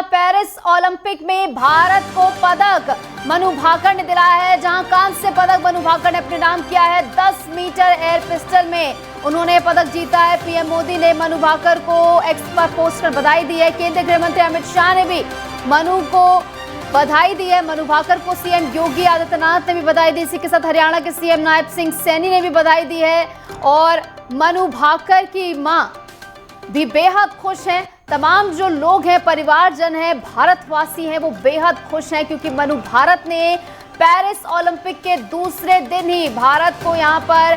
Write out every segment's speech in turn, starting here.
जहां Paris Olympic में भारत को पदक मनु भाकर ने दिलाया है, जहां कांस्य पदक मनु भाकर ने अपने नाम किया है। 10 मीटर एयर पिस्टल में उन्होंने पदक जीता है। पीएम मोदी ने मनु भाकर को एक्स पर पोस्ट कर बधाई दी है। केंद्रीय गृह मंत्री अमित शाह ने भी मनु को बधाई दी है। मनु भाकर को सीएम योगी आदित्यनाथ ने भी बधाई दी। इसी के साथ हरियाणा के सीएम नायब सिंह सैनी ने भी बधाई दी है और मनु भाकर की मां भी बेहद खुश हैं। तमाम जो लोग हैं, परिवारजन हैं, भारतवासी हैं, वो बेहद खुश हैं क्योंकि मनु भारत ने पेरिस ओलंपिक के दूसरे दिन ही भारत को यहां पर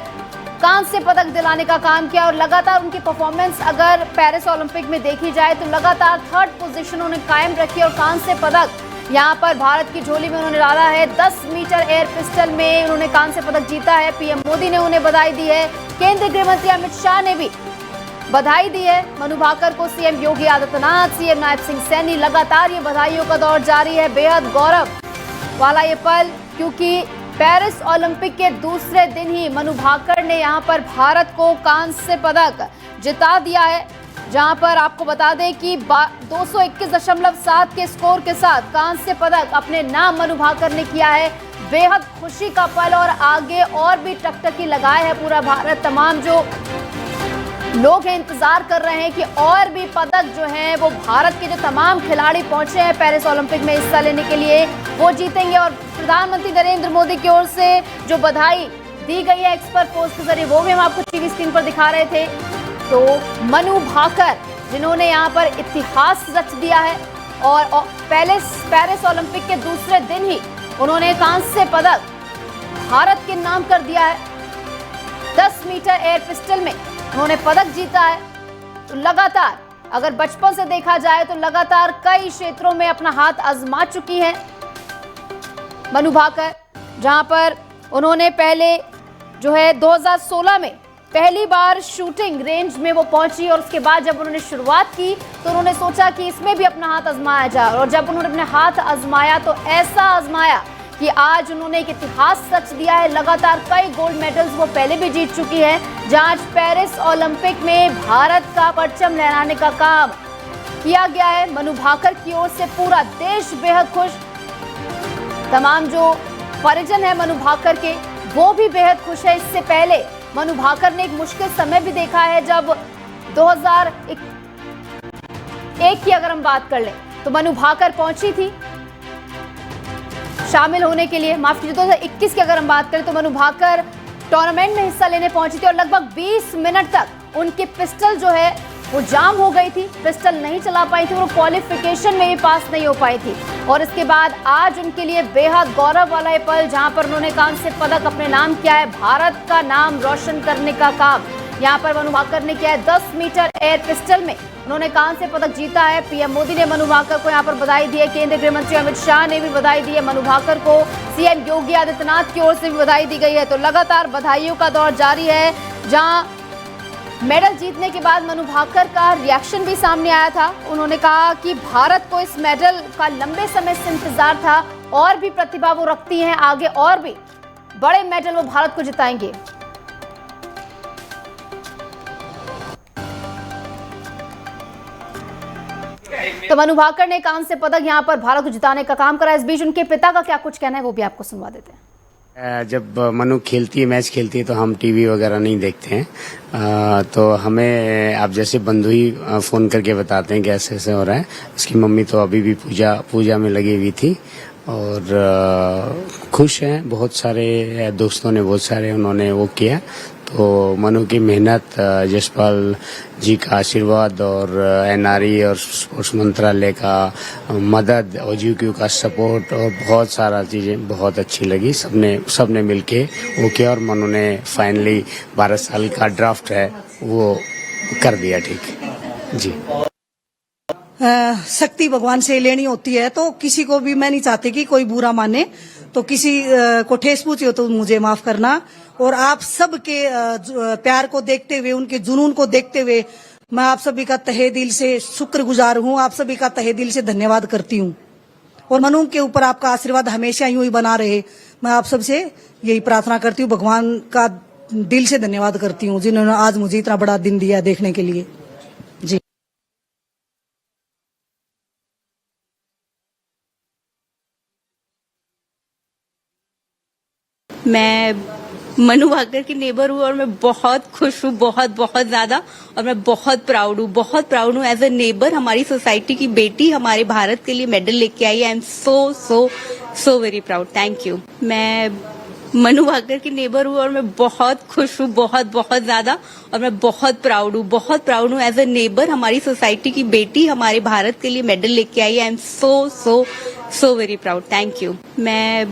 कांस्य पदक दिलाने का काम किया और लगातार उनकी परफॉर्मेंस अगर पेरिस ओलंपिक में देखी जाए तो लगातार 3rd पोजीशन उन्होंने कायम रखी और कांस्य पदक यहां पर भारत की झोली में उन्होंने डाला है। 10 मीटर एयर पिस्टल में उन्होंने कांस्य पदक जीता है। पीएम मोदी ने उन्हें बधाई दी है। केंद्रीय गृह मंत्री अमित शाह ने भी बधाई दी है मनु भाकर को। सीएम योगी आदित्यनाथ, सीएम नायब सिंह सैनी, लगातार ये बधाइयों का दौर जारी है। बेहद गौरव वाला ये पल क्योंकि पेरिस ओलंपिक के दूसरे दिन ही मनु भाकर ने यहां पर भारत को कांस्य पदक जिता दिया है, जहां पर आपको बता दें कि 221.7 के स्कोर के साथ कांस्य पदक अपने नाम मनु भाकर ने किया है। बेहद खुशी का पल और आगे और भी टकटकी लगाए है पूरा भारत। तमाम जो लोग हैं इंतजार कर रहे हैं कि और भी पदक जो हैं वो भारत के जो तमाम खिलाड़ी पहुंचे हैं पेरिस ओलंपिक में हिस्सा लेने के लिए वो जीतेंगे। और प्रधानमंत्री नरेंद्र मोदी की ओर से जो बधाई दी गई है एक्सपर्ट पोस्ट के जरिए वो भी हम आपको टीवी स्क्रीन पर दिखा रहे थे। तो मनु भाकर जिन्होंने यहाँ पर इतिहास रच दिया है और पेरिस ओलंपिक के दूसरे दिन ही उन्होंने कांस्य पदक भारत के नाम कर दिया है। 10 मीटर एयर पिस्टल में उन्होंने पदक जीता है। तो लगातार अगर बचपन से देखा जाए तो लगातार कई क्षेत्रों में अपना हाथ आजमा चुकी हैं मनु भाकर, जहां पर उन्होंने पहले जो है 2016 में पहली बार शूटिंग रेंज में वो पहुंची और उसके बाद जब उन्होंने शुरुआत की तो उन्होंने सोचा कि इसमें भी अपना हाथ आजमाया जाए और जब उन्होंने अपने हाथ आजमाया तो ऐसा आजमाया कि आज उन्होंने एक इतिहास रच दिया है। लगातार कई गोल्ड मेडल्स वो पहले भी जीत चुकी है, जहां आज पेरिस ओलंपिक में भारत का परचम लहराने का काम किया गया है। मनु भाकर की ओर से पूरा देश बेहद खुश। तमाम जो परिजन है मनु भाकर के वो भी बेहद खुश है। इससे पहले मनु भाकर ने एक मुश्किल समय भी देखा है। जब 2001 की अगर हम बात कर लें तो मनु भाकर पहुंची थी शामिल होने के लिए, माफ कीजिए 2021 की अगर हम बात करें तो मनु भाकर टूर्नामेंट में हिस्सा लेने पहुंची थी और लगभग 20 मिनट तक उनकी पिस्टल जो है वो जाम हो गई थी, पिस्टल नहीं चला पाई थी, वो क्वालिफिकेशन में भी पास नहीं हो पाई थी। और इसके बाद आज उनके लिए बेहद गौरव वाला ये पल जहां पर उन्होंने कांस्य पदक अपने नाम किया है। भारत का नाम रोशन करने का काम यहाँ पर मनु भाकर ने किया है। 10 मीटर एयर पिस्टल में उन्होंने कांस्य पदक जीता है। पीएम मोदी ने मनु भाकर को यहाँ पर बधाई दी है। केंद्रीय गृह मंत्री अमित शाह ने भी बधाई दी है मनु भाकर को। सीएम योगी आदित्यनाथ की ओर से भी बधाई दी गई है। तो लगातार बधाइयों का दौर जारी है, जहां मेडल जीतने के बाद मनु भाकर का रिएक्शन भी सामने आया था। उन्होंने कहा कि भारत को इस मेडल का लंबे समय से इंतजार था और भी प्रतिभा वो रखती हैं, आगे और भी बड़े मेडल वो भारत को जिताएंगे। तो मनु भाकर ने कांस्य पदक यहां पर भारत को जिताने का काम करा। इस बीच उनके पिता का क्या कुछ कहना है वो भी आपको सुनवा देते हैं। जब मनु खेलती है, मैच खेलती है तो हम टीवी वगैरह नहीं देखते हैं, तो हमें आप जैसे बंधु ही फोन करके बताते हैं कि ऐसे ऐसे हो रहा है। उसकी मम्मी तो अभी भी पूजा में लगी हुई थी और खुश हैं। बहुत सारे दोस्तों ने बहुत सारे उन्होंने वो किया। तो मनु की मेहनत, जसपाल जी का आशीर्वाद और एनआरई और स्पोर्ट्स मंत्रालय का मदद, OGQ का सपोर्ट और बहुत सारा चीजें बहुत अच्छी लगी। सबने मिलके वो किया और मनु ने फाइनली 12 साल का ड्राफ्ट है वो कर दिया ठीक जी। शक्ति भगवान से लेनी होती है तो किसी को भी मैं नहीं चाहती कि कोई बुरा माने, तो किसी को ठेस पहुंची हो तो मुझे माफ करना। और आप सबके प्यार को देखते हुए, उनके जुनून को देखते हुए मैं आप सभी का तहे दिल से शुक्रगुजार हूं, आप सभी का तहे दिल से धन्यवाद करती हूं। और मनु के ऊपर आपका आशीर्वाद हमेशा यूं ही बना रहे, मैं आप सबसे यही प्रार्थना करती हूं। भगवान का दिल से धन्यवाद करती हूं जिन्होंने आज मुझे इतना बड़ा दिन दिया देखने के लिए। मैं मनु भाकर की नेबर हूँ और मैं बहुत खुश हूँ, बहुत बहुत ज्यादा। और मैं बहुत प्राउड हूँ एज ए नेबर। हमारी सोसाइटी की बेटी हमारे भारत के लिए मेडल लेके आई है। I am so so so very proud. Thank you. मैं मनु भाकर की नेबर हूँ और मैं बहुत खुश हूँ, बहुत बहुत ज्यादा। और मैं बहुत प्राउड हूँ एज ए नेबर। हमारी सोसाइटी की बेटी हमारे भारत के लिए मेडल लेके आई है। I am so so so very proud. Thank you. मैं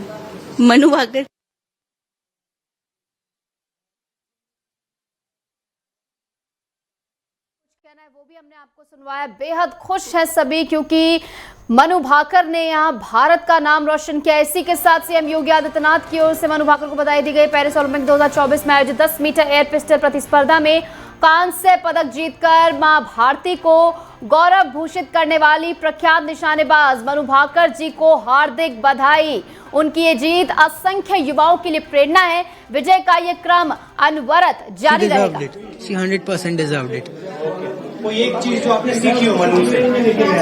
मनु भाकर कहना है वो भी हमने आपको सुनवाया। बेहद खुश है सभी क्योंकि मनु भाकर ने यहाँ भारत का नाम रोशन किया। इसी के साथ सीएम योगी आदित्यनाथ की ओर से मनु भाकर को बधाई दी गई। पेरिस ओलंपिक 2024 में आयोजित 10 मीटर एयर पिस्टल प्रतिस्पर्धा में कांस्य पदक जीतकर मां भारती को गौरव भूषित करने वाली प्रख्यात निशानेबाज मनु भाकर जी को हार्दिक बधाई। उनकी ये जीत असंख्य युवाओं के लिए प्रेरणा है। विजय का ये क्रम अनवरत जारी रहेगा। 100% डिजर्व्ड इट। कोई एक चीज जो आपने सीखी हो मनु से?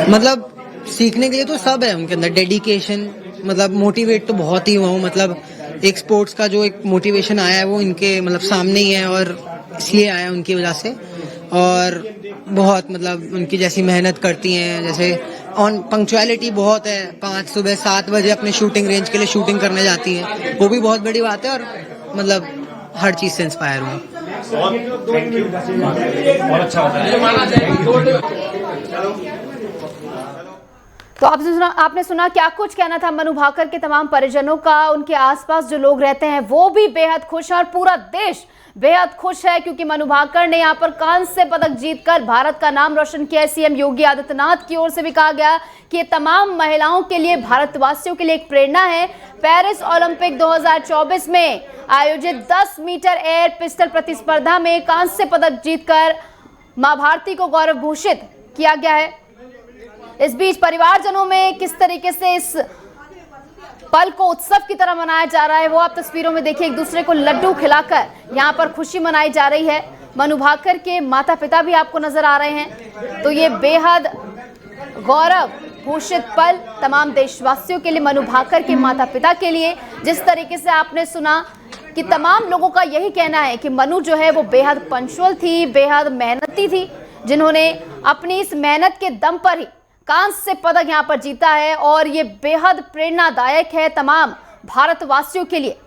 मतलब सीखने के लिए तो सब है उनके अंदर, डेडिकेशन, मतलब मोटिवेट तो बहुत ही हुआ हूँ। मतलब एक स्पोर्ट्स का जो एक मोटिवेशन आया है वो इनके मतलब सामने ही है और इसलिए आया उनकी वजह से। और बहुत मतलब उनकी जैसी मेहनत करती हैं, जैसे ऑन पंक्चुअलिटी बहुत है। 5 सुबह 7 बजे अपने शूटिंग रेंज के लिए शूटिंग करने जाती हैं, वो भी बहुत बड़ी बात है। और मतलब हर चीज से इंस्पायर हुआ। बहुत अच्छा तो आपने सुना क्या कुछ कहना था मनु भाकर के तमाम परिजनों का। उनके आसपास जो लोग रहते हैं वो भी बेहद खुश हैं और पूरा देश बेहद खुश है क्योंकि मनु भाकर ने यहाँ पर कांस्य पदक जीतकर भारत का नाम रोशन किया है। सीएम योगी आदित्यनाथ की ओर से भी कहा गया कि ये तमाम महिलाओं के लिए, भारतवासियों के लिए एक प्रेरणा है। पेरिस ओलंपिक 2024 में आयोजित 10 मीटर एयर पिस्टल प्रतिस्पर्धा में कांस्य पदक जीतकर मां भारती को गौरव भूषित किया गया है। इस बीच परिवारजनों में किस तरीके से इस पल को उत्सव की तरह मनाया जा रहा है वो आप तस्वीरों में देखिए। एक दूसरे को लड्डू खिलाकर यहाँ पर खुशी मनाई जा रही है। मनु भाकर के माता पिता भी आपको नजर आ रहे हैं। तो ये बेहद गौरव भूषित पल तमाम देशवासियों के लिए, मनु भाकर के माता पिता के लिए। जिस तरीके से आपने सुना कि तमाम लोगों का यही कहना है कि मनु जो है वो बेहद पंक्चुअल थी, बेहद मेहनती थी, जिन्होंने अपनी इस मेहनत के दम पर ही कांस्य पदक यहां पर जीता है। और ये बेहद प्रेरणादायक है तमाम भारतवासियों के लिए।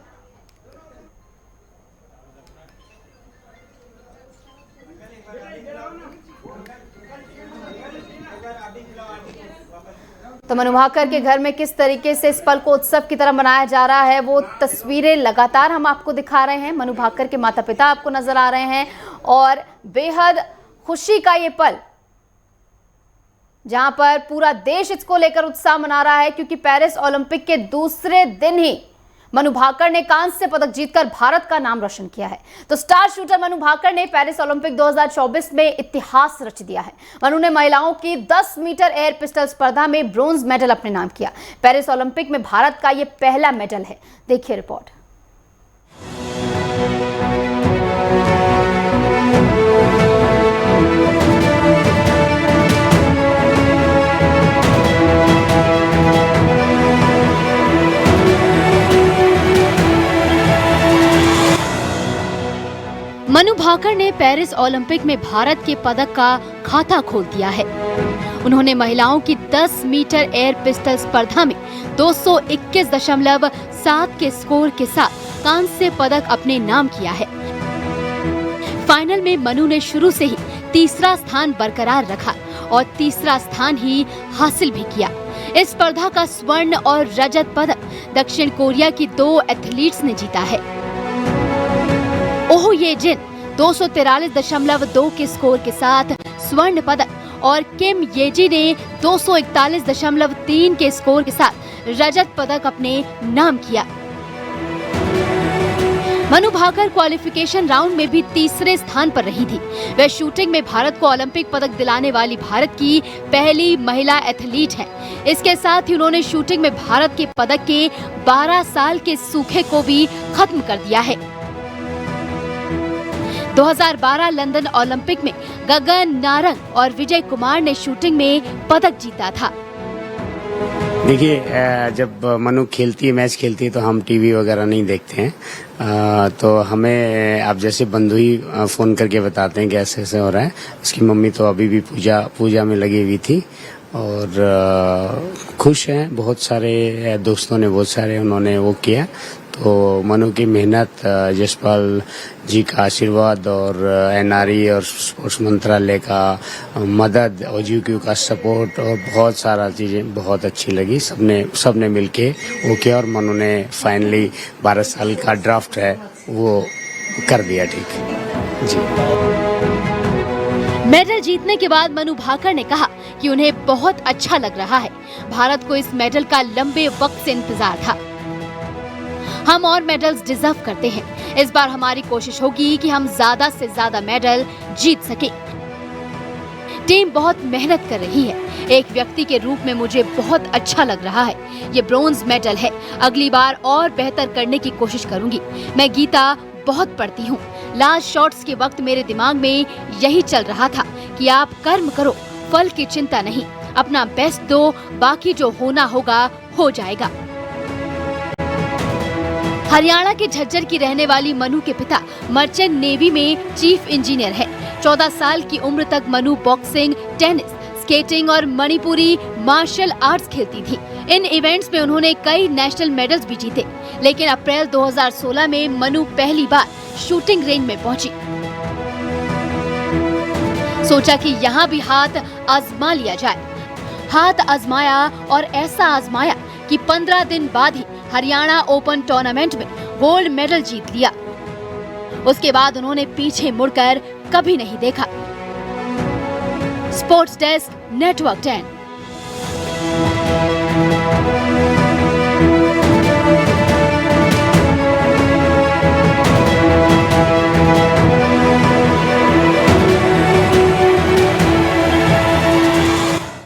तो मनु भाकर के घर में किस तरीके से इस पल को उत्सव की तरह मनाया जा रहा है वो तस्वीरें लगातार हम आपको दिखा रहे हैं। मनु भाकर के माता पिता आपको नजर आ रहे हैं और बेहद खुशी का ये पल जहां पर पूरा देश इसको लेकर उत्साह मना रहा है क्योंकि पेरिस ओलंपिक के दूसरे दिन ही मनु भाकर ने कांस्य पदक जीतकर भारत का नाम रोशन किया है। तो स्टार शूटर मनु भाकर ने पेरिस ओलंपिक 2024 में इतिहास रच दिया है। मनु ने महिलाओं की 10 मीटर एयर पिस्टल स्पर्धा में ब्रोंज मेडल अपने नाम किया। पेरिस ओलंपिक में भारत का यह पहला मेडल है। देखिए रिपोर्ट। मनु भाकर ने पेरिस ओलंपिक में भारत के पदक का खाता खोल दिया है। उन्होंने महिलाओं की 10 मीटर एयर पिस्टल स्पर्धा में 221.7 के स्कोर के साथ कांस्य पदक अपने नाम किया है। फाइनल में मनु ने शुरू से ही तीसरा स्थान बरकरार रखा और तीसरा स्थान ही हासिल भी किया। इस स्पर्धा का स्वर्ण और रजत पदक दक्षिण कोरिया की 2 एथलीट्स ने जीता है। ओह ये जिन 243.2 के स्कोर के साथ स्वर्ण पदक और किम येजी ने 241.3 के स्कोर के साथ रजत पदक अपने नाम किया। मनु भाकर क्वालिफिकेशन राउंड में भी तीसरे स्थान पर रही थी। वह शूटिंग में भारत को ओलंपिक पदक दिलाने वाली भारत की पहली महिला एथलीट है। इसके साथ ही उन्होंने शूटिंग में भारत के पदक के 12 साल के सूखे को भी खत्म कर दिया है। 2012 लंदन ओलंपिक में गगन नारंग और विजय कुमार ने शूटिंग में पदक जीता था। देखिए जब मनु खेलती है, मैच खेलती है, तो हम टीवी वगैरह नहीं देखते हैं। तो हमें आप जैसे बंधु ही फोन करके बताते हैं कि ऐसे ऐसे हो रहा है। उसकी मम्मी तो अभी भी पूजा में लगी हुई थी और खुश हैं। बहुत सारे दोस्तों ने उन्होंने वो किया। तो मनु की मेहनत, जसपाल जी का आशीर्वाद और एनआरई और स्पोर्ट्स मंत्रालय का मदद, OGQ का सपोर्ट और बहुत सारा चीज़ें बहुत अच्छी लगी। सबने मिलके वो किया और मनु ने फाइनली 12 साल का ड्राफ्ट है वो कर दिया ठीक जी। मेडल जीतने के बाद मनु भाकर ने कहा कि उन्हें बहुत अच्छा लग रहा है। भारत को इस मेडल का लंबे वक्त से इंतजार था। हम और मेडल्स डिजर्व करते हैं। इस बार हमारी कोशिश होगी कि हम ज्यादा से ज्यादा मेडल जीत सके। टीम बहुत मेहनत कर रही है। एक व्यक्ति के रूप में मुझे बहुत अच्छा लग रहा है। ये ब्रोंज मेडल है। अगली बार और बेहतर करने की कोशिश करूंगी। मैं गीता बहुत पढ़ती हूँ। लास्ट शॉट्स के वक्त मेरे दिमाग में यही चल रहा था कि आप कर्म करो, फल की चिंता नहीं, अपना बेस्ट दो, बाकी जो होना होगा हो जाएगा। हरियाणा के झज्जर की रहने वाली मनु के पिता मर्चेंट नेवी में चीफ इंजीनियर है। 14 साल की उम्र तक मनु बॉक्सिंग, टेनिस, स्केटिंग और मणिपुरी मार्शल आर्ट्स खेलती थी। इन इवेंट्स में उन्होंने कई नेशनल मेडल्स भी जीते। लेकिन अप्रैल 2016 में मनु पहली बार शूटिंग रेंज में पहुंची। सोचा कि यहाँ भी हाथ आजमा लिया जाए। हाथ आजमाया और ऐसा आजमाया कि 15 दिन बाद ही हरियाणा ओपन टूर्नामेंट में गोल्ड मेडल जीत लिया। उसके बाद उन्होंने पीछे मुड़कर कभी नहीं देखा। Sports desk, network 10।